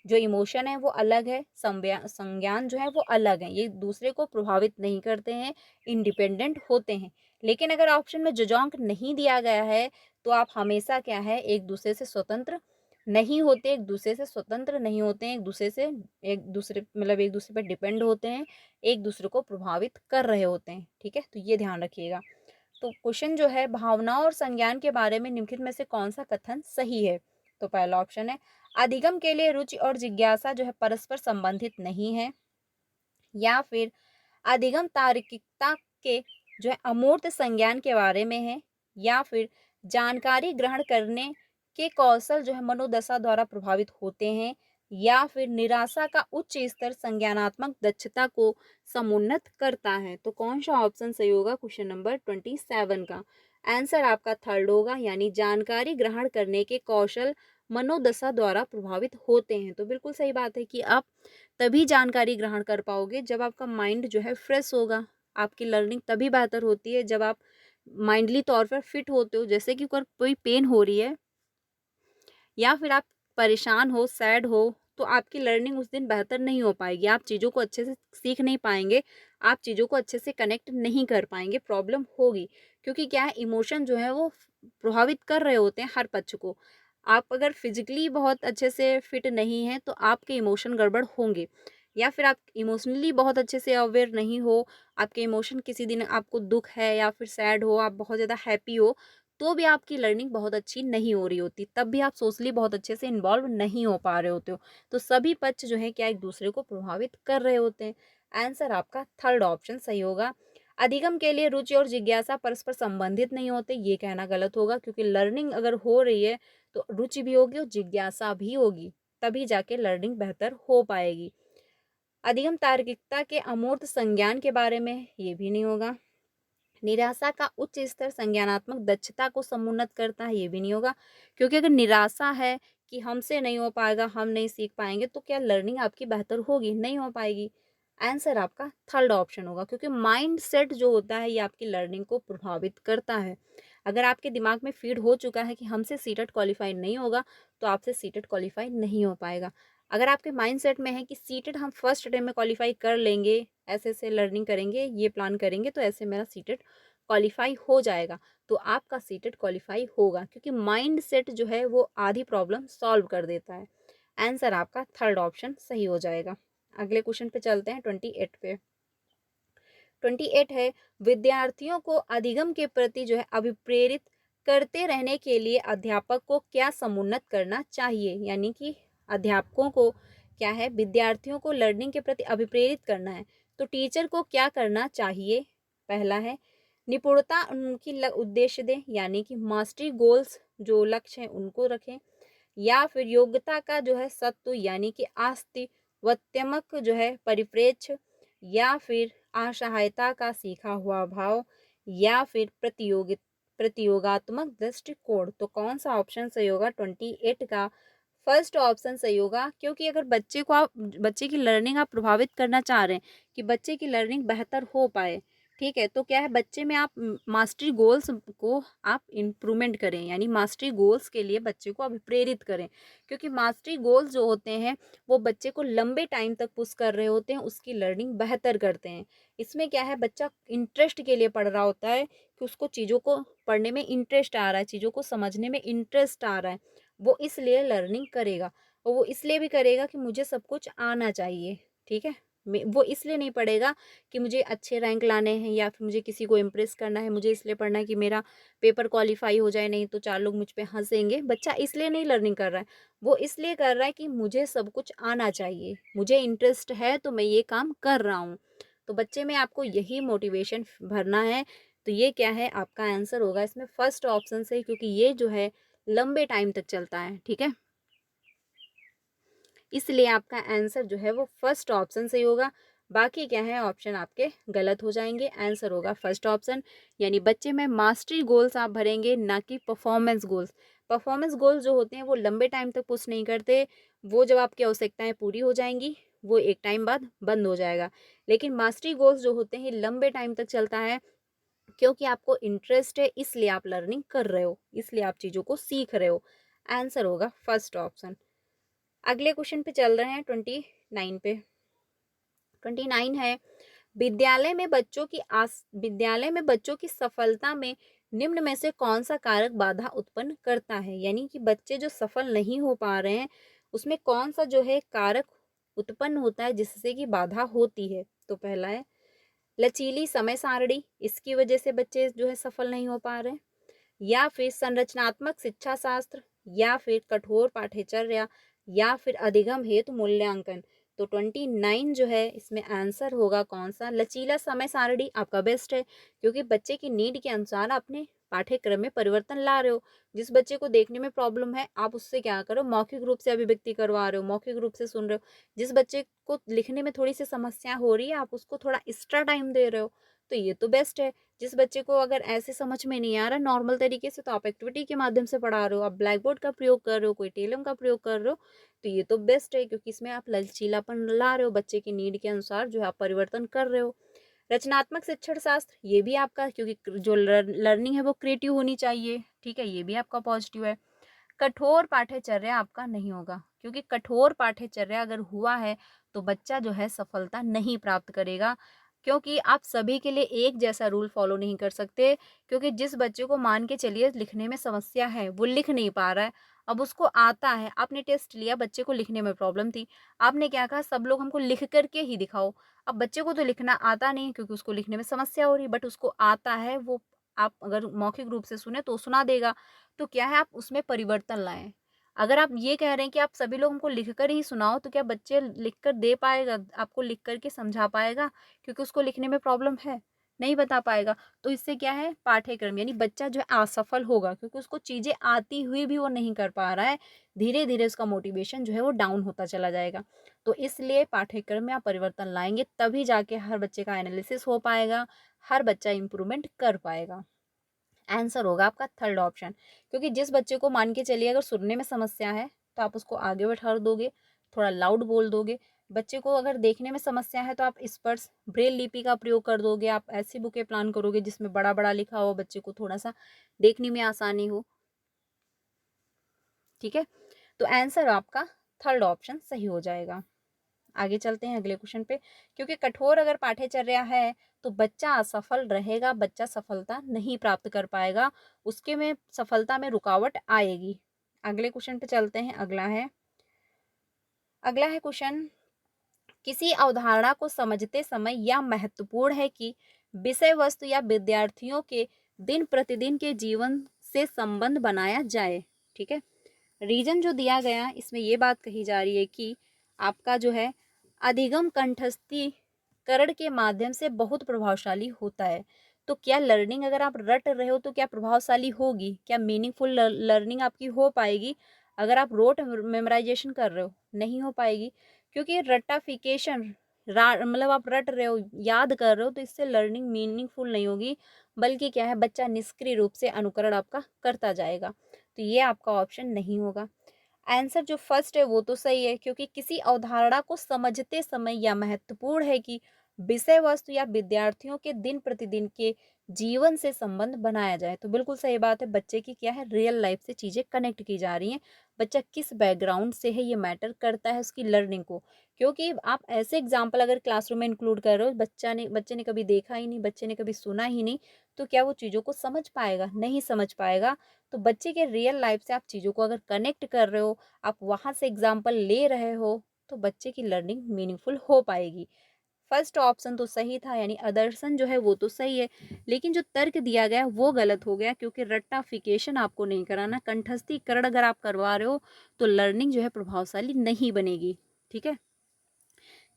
जो इमोशन है वो अलग है, संज्ञान जो है वो अलग है, ये दूसरे को प्रभावित नहीं करते हैं, इंडिपेंडेंट होते हैं। लेकिन अगर ऑप्शन में जोजांक नहीं दिया गया है, तो आप हमेशा क्या है, एक दूसरे से स्वतंत्र नहीं होते, एक दूसरे से स्वतंत्र नहीं होते हैं, एक दूसरे पर डिपेंड होते हैं, एक दूसरे को प्रभावित कर रहे होते हैं। ठीक है, तो ये ध्यान रखिएगा। तो क्वेश्चन जो है, भावनाओं और संज्ञान के बारे में निम्नलिखित में से कौन सा कथन सही है? तो पहला ऑप्शन है, अधिगम के लिए रुचि और जिज्ञासा जो है परस्पर संबंधित नहीं है, या फिर अधिगम तार्किकता के जो है अमूर्त संज्ञान के बारे में है, या फिर जानकारी ग्रहण करने के कौशल जो है मनोदशा द्वारा प्रभावित होते हैं, या फिर निराशा का उच्च स्तर संज्ञानात्मक दक्षता को समुन्नत करता है। तो कौन सा ऑप्शन सही होगा क्वेश्चन नंबर 27 का? आंसर आपका थर्ड होगा, यानी जानकारी ग्रहण करने के कौशल मनोदशा द्वारा प्रभावित होते हैं। तो बिल्कुल सही बात है कि आप तभी जानकारी ग्रहण कर पाओगे जब आपका माइंड जो है फ्रेश होगा। आपकी लर्निंग तभी बेहतर होती है जब आप माइंडली तौर पर फिट होते हो। जैसे कि अगर कोई पेन हो रही है या फिर आप परेशान हो, सैड हो, तो आपकी लर्निंग उस दिन बेहतर नहीं हो पाएगी, आप चीज़ों को अच्छे से सीख नहीं पाएंगे, आप चीज़ों को अच्छे से कनेक्ट नहीं कर पाएंगे, प्रॉब्लम होगी। क्योंकि क्या है, इमोशन जो है वो प्रभावित कर रहे होते हैं हर पक्ष को। आप अगर फिजिकली बहुत अच्छे से फिट नहीं हैं, तो आपके इमोशन गड़बड़ होंगे, या फिर आप इमोशनली बहुत अच्छे से अवेयर नहीं हो, आपके इमोशन किसी दिन आपको दुख है या फिर सैड हो, आप बहुत ज़्यादा हैप्पी हो, तो भी आपकी लर्निंग बहुत अच्छी नहीं हो रही होती, तब भी आप सोशली बहुत अच्छे से इन्वॉल्व नहीं हो पा रहे होते हो। तो सभी पक्ष जो है क्या एक दूसरे को प्रभावित कर रहे होते हैं। आंसर आपका थर्ड ऑप्शन सही होगा। अधिगम के लिए रुचि और जिज्ञासा परस्पर संबंधित नहीं होते, ये कहना गलत होगा, क्योंकि लर्निंग अगर हो रही है तो रुचि भी होगी और जिज्ञासा भी होगी, तभी जाके लर्निंग बेहतर हो पाएगी। अधिगम तार्किकता के अमूर्त संज्ञान के बारे में, ये भी नहीं होगा। निराशा का उच्च स्तर संज्ञानात्मक दक्षता को समुन्नत करता है, ये भी नहीं होगा, क्योंकि अगर निराशा है कि हमसे नहीं हो पाएगा, हम नहीं सीख पाएंगे, तो क्या लर्निंग आपकी बेहतर होगी? नहीं हो पाएगी। आंसर आपका थर्ड ऑप्शन होगा, क्योंकि माइंड सेट जो होता है ये आपकी लर्निंग को प्रभावित करता है। अगर आपके दिमाग में फीड हो चुका है कि हमसे सीटेट क्वालिफाई नहीं होगा, तो आपसे सीटेट क्वालिफाई नहीं हो पाएगा। अगर आपके माइंड सेट में है कि सीटेट हम फर्स्ट अटेम्प्ट में क्वालिफाई कर लेंगे, ऐसे ऐसे लर्निंग करेंगे, ये प्लान करेंगे, तो ऐसे मेरा सीटेट क्वालिफाई हो जाएगा, तो आपका सीटेट क्वालिफाई होगा, क्योंकि माइंड सेट जो है वो आधी प्रॉब्लम सॉल्व कर देता है। आंसर आपका थर्ड ऑप्शन सही हो जाएगा। अगले क्वेश्चन पे चलते हैं 28 पे। 28 है, विद्यार्थियों को अधिगम के प्रति जो है अभिप्रेरित करते रहने के लिए अध्यापक को क्या समुन्नत करना चाहिए? यानी कि अध्यापकों को क्या है, विद्यार्थियों को लर्निंग के प्रति अभिप्रेरित करना है, तो टीचर को क्या करना चाहिए? पहला है निपुणता उनकी उद्देश्य दें, यानी कि मास्टरी गोल्स जो लक्ष्य हैं उनको रखें, या फिर योग्यता का जो है सत्व यानी कि आस्तिवत्यात्मक जो है परिप्रेक्ष्य, या फिर असहायता का सीखा हुआ भाव, या फिर प्रतियोगात्मक दृष्टिकोण। तो कौन सा ऑप्शन सही होगा? 28 का फर्स्ट ऑप्शन सही होगा, क्योंकि अगर बच्चे की लर्निंग आप प्रभावित करना चाह रहे हैं कि बच्चे की लर्निंग बेहतर हो पाए, ठीक है, तो क्या है, बच्चे में आप मास्टरी गोल्स को आप इम्प्रूवमेंट करें, यानी मास्टरी गोल्स के लिए बच्चे को अभिप्रेरित करें, क्योंकि मास्टरी गोल्स जो होते हैं वो बच्चे को लंबे टाइम तक पुश कर रहे होते हैं, उसकी लर्निंग बेहतर करते हैं। इसमें क्या है, बच्चा इंटरेस्ट के लिए पढ़ रहा होता है कि उसको चीज़ों को पढ़ने में इंटरेस्ट आ रहा है, चीज़ों को समझने में इंटरेस्ट आ रहा है, वो इसलिए लर्निंग करेगा। और वो इसलिए भी करेगा कि मुझे सब कुछ आना चाहिए, ठीक है। वो इसलिए नहीं पढ़ेगा कि मुझे अच्छे रैंक लाने हैं या फिर मुझे किसी को इम्प्रेस करना है, मुझे इसलिए पढ़ना है कि मेरा पेपर क्वालिफाई हो जाए, नहीं तो 4 लोग मुझ पे हंसेंगे। बच्चा इसलिए नहीं लर्निंग कर रहा है, वो इसलिए कर रहा है कि मुझे सब कुछ आना चाहिए, मुझे इंटरेस्ट है तो मैं ये काम कर रहा हूँ। तो बच्चे में आपको यही मोटिवेशन भरना है। तो ये क्या है, आपका आंसर होगा इसमें फर्स्ट ऑप्शन से, क्योंकि ये जो है लंबे टाइम तक चलता है, ठीक है। इसलिए आपका आंसर जो है वो फर्स्ट ऑप्शन सही होगा। बाकी क्या है, ऑप्शन आपके गलत हो जाएंगे। आंसर होगा फर्स्ट ऑप्शन, यानी बच्चे में मास्टरी गोल्स आप भरेंगे, ना कि परफॉर्मेंस गोल्स। परफॉर्मेंस गोल्स जो होते हैं वो लंबे टाइम तक पुश नहीं करते, वो जब आपकी आवश्यकताएं पूरी हो जाएंगी वो एक टाइम बाद बंद हो जाएगा। लेकिन मास्टरी गोल्स जो होते हैं लंबे टाइम तक चलता है, क्योंकि आपको इंटरेस्ट है, इसलिए आप लर्निंग कर रहे हो, इसलिए आप चीज़ों को सीख रहे हो। आंसर होगा फर्स्ट ऑप्शन। अगले क्वेश्चन पे चल रहे हैं 29 पे। 29 है, विद्यालय में बच्चों की सफलता में निम्न में से कौन सा कारक बाधा उत्पन्न करता है? यानी कि बच्चे जो सफल नहीं हो पा रहे हैं उसमें कौन सा जो है कारक उत्पन्न होता है जिससे कि बाधा होती है? तो पहला है लचीली समय सारणी, इसकी वजह से बच्चे जो है सफल नहीं हो पा रहे हैं, या फिर संरचनात्मक शिक्षा शास्त्र, या फिर कठोर पाठ्यचर्या, या फिर अधिगम हेतु मूल्यांकन। तो 29 जो है इसमें आंसर होगा कौन सा? लचीला समय सारणी आपका बेस्ट है, क्योंकि बच्चे की नीड के अनुसार अपने पाठ्यक्रम में परिवर्तन ला रहे हो। जिस बच्चे को देखने में प्रॉब्लम है आप उससे क्या करो, मौखिक रूप से अभिव्यक्ति करवा रहे हो, मौखिक रूप से सुन रहे हो। जिस बच्चे को लिखने में थोड़ी सी समस्या हो रही है आप उसको थोड़ा एक्स्ट्रा टाइम दे रहे हो, तो ये तो बेस्ट है। जिस बच्चे को अगर ऐसे समझ में नहीं आ रहा नॉर्मल तरीके से, तो आप एक्टिविटी के माध्यम से पढ़ा रहे हो, आप ब्लैक बोर्ड का प्रयोग कर रहे हो, कोई टेलम का प्रयोग कर रहे हो, तो ये तो बेस्ट है, क्योंकि इसमें आप लचीलापन ला रहे हो, बच्चे की नीड के अनुसार जो है आप परिवर्तन कर रहे हो। रचनात्मक शिक्षण शास्त्र, ये भी आपका, क्योंकि जो लर्निंग है वो क्रिएटिव होनी चाहिए, ठीक है, ये भी आपका पॉजिटिव है। कठोर पाठ्यचर्या आपका नहीं होगा, क्योंकि कठोर पाठ्यचर्या अगर हुआ है तो बच्चा जो है सफलता नहीं प्राप्त करेगा, क्योंकि आप सभी के लिए एक जैसा रूल फॉलो नहीं कर सकते। क्योंकि जिस बच्चे को मान के चलिए लिखने में समस्या है, वो लिख नहीं पा रहा है, अब उसको आता है, आपने टेस्ट लिया, बच्चे को लिखने में प्रॉब्लम थी, आपने क्या कहा, सब लोग हमको लिख करके ही दिखाओ। अब बच्चे को तो लिखना आता नहीं क्योंकि उसको लिखने में समस्या हो रही, बट उसको आता है, वो आप अगर मौखिक रूप से सुने तो सुना देगा। तो क्या है, आप उसमें परिवर्तन लाएं। अगर आप ये कह रहे हैं कि आप सभी लोग हमको लिख कर ही सुनाओ, तो क्या बच्चे लिख कर दे पाएगा, आपको लिख कर के समझा पाएगा? क्योंकि उसको लिखने में प्रॉब्लम है, नहीं बता पाएगा। तो इससे क्या है, पाठ्यक्रम यानी बच्चा जो है असफल होगा, क्योंकि उसको चीज़ें आती हुई भी वो नहीं कर पा रहा है, धीरे धीरे उसका मोटिवेशन जो है वो डाउन होता चला जाएगा। तो इसलिए पाठ्यक्रम में आप परिवर्तन लाएंगे, तभी जाके हर बच्चे का एनालिसिस हो पाएगा, हर बच्चा इम्प्रूवमेंट कर पाएगा। आंसर होगा आपका थर्ड ऑप्शन, क्योंकि जिस बच्चे को मान के चलिए अगर सुनने में समस्या है तो आप उसको आगे बैठा दोगे, थोड़ा लाउड बोल दोगे। बच्चे को अगर देखने में समस्या है तो आप स्पर्श ब्रेल लिपि का प्रयोग कर दोगे, आप ऐसी बुकें प्लान करोगे जिसमें बड़ा बड़ा लिखा हो, बच्चे को थोड़ा सा देखने में आसानी हो, ठीक है। तो आंसर आपका थर्ड ऑप्शन सही हो जाएगा। आगे चलते हैं अगले क्वेश्चन पे, क्योंकि कठोर अगर पाठ्यचर्या है तो बच्चा असफल रहेगा, बच्चा सफलता नहीं प्राप्त कर पाएगा, उसके में सफलता में रुकावट आएगी। अगले क्वेश्चन पे चलते हैं। अगला है क्वेश्चन, किसी अवधारणा को समझते समय यह महत्वपूर्ण है कि विषय वस्तु या विद्यार्थियों के दिन प्रतिदिन के जीवन से संबंध बनाया जाए। ठीक है, रीजन जो दिया गया इसमें ये बात कही जा रही है कि आपका जो है अधिगम कंठस्थीकरण के माध्यम से बहुत प्रभावशाली होता है। तो क्या लर्निंग अगर आप रट रहे हो तो क्या प्रभावशाली होगी? क्या मीनिंगफुल लर्निंग आपकी हो पाएगी? अगर आप रोट मेमोराइजेशन कर रहे हो, नहीं हो पाएगी, क्योंकि रट्टाफिकेशन मतलब आप रट रहे हो, याद कर रहे हो, तो इससे लर्निंग मीनिंगफुल नहीं होगी, बल्कि क्या है, बच्चा निष्क्रिय रूप से अनुकरण आपका करता जाएगा। तो ये आपका ऑप्शन नहीं होगा। आंसर जो फर्स्ट है वो तो सही है, क्योंकि किसी अवधारणा को समझते समय यह महत्वपूर्ण है कि विषय वस्तु या विद्यार्थियों के दिन प्रतिदिन के जीवन से संबंध बनाया जाए। तो बिल्कुल सही बात है, बच्चे की क्या है, रियल लाइफ से चीजें कनेक्ट की जा रही हैं। बच्चा किस बैकग्राउंड से है ये मैटर करता है उसकी लर्निंग को, क्योंकि आप ऐसे एग्जाम्पल अगर क्लासरूम में इंक्लूड कर रहे हो, बच्चे ने कभी देखा ही नहीं, बच्चे ने कभी सुना ही नहीं, तो क्या वो चीज़ों को समझ पाएगा? नहीं समझ पाएगा। तो बच्चे के रियल लाइफ से आप चीज़ों को अगर कनेक्ट कर रहे हो, आप वहाँ से एग्जाम्पल ले रहे हो, तो बच्चे की लर्निंग मीनिंगफुल हो पाएगी। फर्स्ट ऑप्शन तो सही था, यानी अदर्शन जो है वो तो सही है, लेकिन जो तर्क दिया गया वो गलत हो गया, क्योंकि रट्टाफिकेशन आपको नहीं कराना, कंठस्थीकरण अगर आप करवा रहे हो तो लर्निंग जो है प्रभावशाली नहीं बनेगी। ठीक है,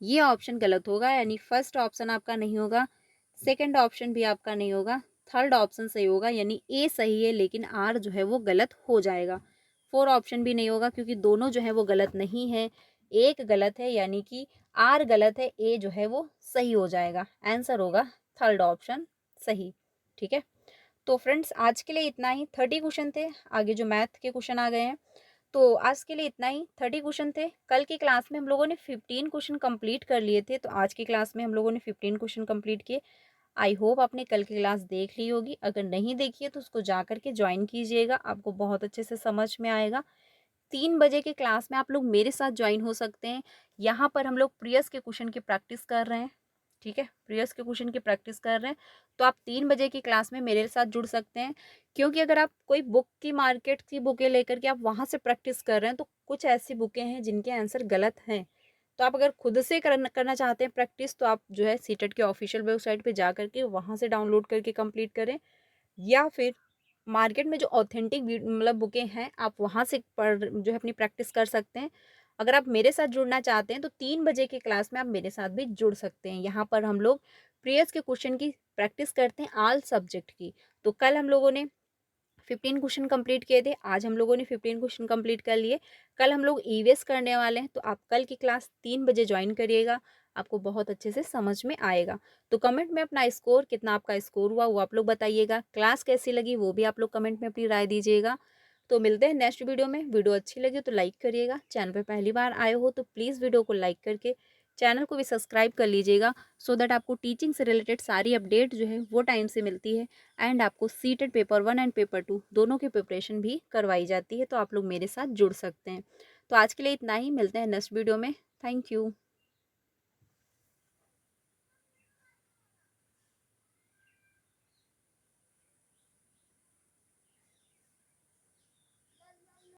ये ऑप्शन गलत होगा, यानी फर्स्ट ऑप्शन आपका नहीं होगा, सेकंड ऑप्शन भी आपका नहीं होगा, थर्ड ऑप्शन सही होगा, यानी ए सही है लेकिन आर जो है वो गलत हो जाएगा। फोर ऑप्शन भी नहीं होगा, क्योंकि दोनों जो है वो गलत नहीं है, एक गलत है, यानी कि आर गलत है, ए जो है वो सही हो जाएगा। आंसर होगा थर्ड ऑप्शन सही। ठीक है, तो फ्रेंड्स आज के लिए इतना ही। 30 क्वेश्चन थे, आगे जो मैथ के क्वेश्चन आ गए हैं। तो आज के लिए इतना ही, 30 क्वेश्चन थे। कल की क्लास में हम लोगों ने 15 क्वेश्चन कंप्लीट कर लिए थे, तो आज की क्लास में हम लोगों ने 15 क्वेश्चन कंप्लीट किए। आई होप आपने कल की क्लास देख ली होगी, अगर नहीं देखी है तो उसको जा करके ज्वाइन कीजिएगा, आपको बहुत अच्छे से समझ में आएगा। 3 बजे की क्लास में आप लोग मेरे साथ ज्वाइन हो सकते हैं। यहाँ पर हम लोग प्रीवियस के क्वेश्चन की प्रैक्टिस कर रहे हैं। ठीक है, प्रीवियस के क्वेश्चन की प्रैक्टिस कर रहे हैं, तो आप 3 बजे की क्लास में मेरे साथ जुड़ सकते हैं। क्योंकि अगर आप कोई बुक की, मार्केट की बुकें लेकर के आप वहाँ से प्रैक्टिस कर रहे हैं, तो कुछ ऐसी बुकें हैं जिनके आंसर गलत हैं। तो आप अगर खुद से करना चाहते हैं प्रैक्टिस, तो आप जो है सीटेट के ऑफिशियल वेबसाइट पे जा करके वहाँ से डाउनलोड करके कंप्लीट करें, या फिर मार्केट में जो ऑथेंटिक मतलब बुकें हैं आप वहाँ से पढ़ जो है अपनी प्रैक्टिस कर सकते हैं। अगर आप मेरे साथ जुड़ना चाहते हैं तो 3 बजे की क्लास में आप मेरे साथ भी जुड़ सकते हैं। यहाँ पर हम लोग प्रीवियस के क्वेश्चन की प्रैक्टिस करते हैं, ऑल सब्जेक्ट की। तो कल हम लोगों ने 15 क्वेश्चन कंप्लीट किए थे, आज हम लोगों ने 15 क्वेश्चन कंप्लीट कर लिए। कल हम लोग ईवीएस करने वाले हैं, तो आप कल की क्लास 3 बजे ज्वाइन करिएगा, आपको बहुत अच्छे से समझ में आएगा। तो कमेंट में अपना स्कोर, कितना आपका स्कोर हुआ वो आप लोग बताइएगा, क्लास कैसी लगी वो भी आप लोग कमेंट में अपनी राय दीजिएगा। तो मिलते हैं नेक्स्ट वीडियो में। वीडियो अच्छी लगी तो लाइक करिएगा, चैनल पर पहली बार आए हो तो प्लीज़ वीडियो को लाइक करके चैनल को भी सब्सक्राइब कर लीजिएगा, सो दैट आपको टीचिंग से रिलेटेड सारी अपडेट जो है वो टाइम से मिलती है। एंड आपको सीटेट पेपर 1 एंड पेपर 2 दोनों की प्रिपरेशन भी करवाई जाती है, तो आप लोग मेरे साथ जुड़ सकते हैं। तो आज के लिए इतना ही, मिलते हैं नेक्स्ट वीडियो में। Thank you.